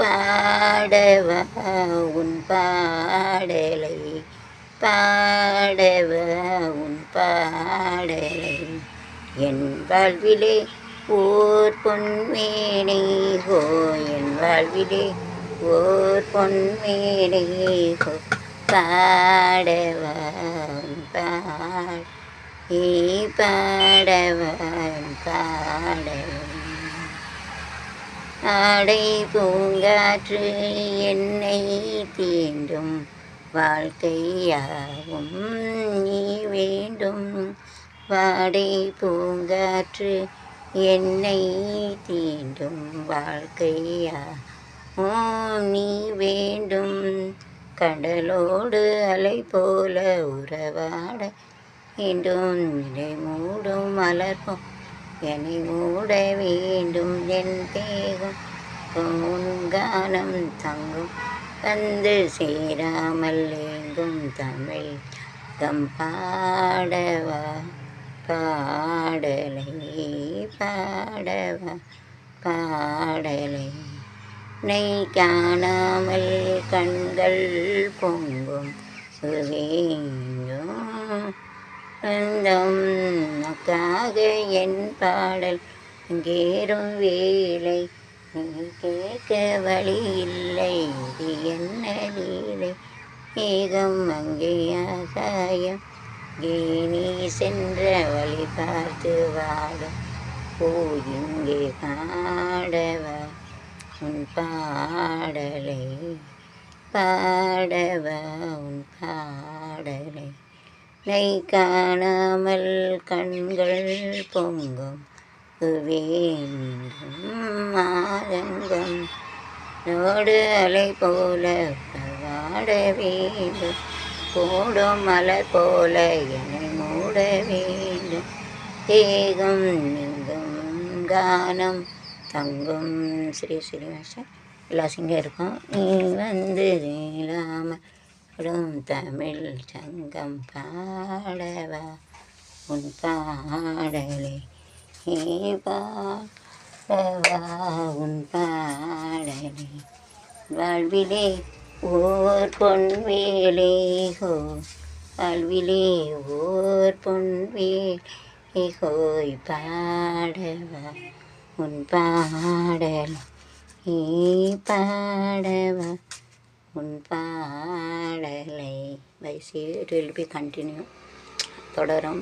பாடவா உன் பாடலை பாடவா உன் பாடலை என் வாழ்விலே ஓர் பொன்மேனை ஹோ என் வாழ்விலே ஓர் பொன்மேனை ஹோ பாடவா உன் பாடவா உன் பாடலை ஆடை பூங்காற்று என்னை தீண்டும் வாழ்க்கையாவும் நீ வேண்டும் வாடை பூங்காற்று என்னை தீண்டும் வாழ்க்கையாவும் நீ வேண்டும் கடலோடு அலை போல உறவாட வேண்டும் நிலை மூடும் மலர்போம் என்னை மூட வேண்டும் என் தேகம் பூங்கானம் தங்கும் வந்து சேராமல் எங்கும் தமிழ் பாடவா பாடலை பாடவா பாடலை நெய் காணாமல் கண்கள் பொங்கும் வேண்டும் உனக்காக என் பாடல் கேரும் வேலை நீ கேட்க வழி இல்லை இது என்ன லீலை ஏகம் அங்கே ஆகாயம் நீ சென்ற வழி பார்த்து வாட ஓ இங்கே பாடவா உன் பாடலை பாடவா உன் பாடலை நெய் காணாமல் கண்கள் பொங்கும் வேண்டும் மாதங்கம் நோடு அலை போல வாட வேண்டும் கூடும் மலர் போல என்னை மூட வேண்டும் தேகம் நீங்கும் கானம் தங்கும் ஸ்ரீ ஸ்ரீனிவாசன் எல்லா சிங்கம் இருக்கும் நீ வந்து இல்லாமல் தமிழ் சங்கம் பாடவா உன் பாடலை பாடவா உன் பாடலை வாழ்விலே ஓர் பொன் வேலை ஹோ வாழ்விலே ஓர் பொன் வேலை ஹோய் பாடவா உன் பாடலை பாடவா உன் பாடலை. Bye see it will be continue தொடரும்.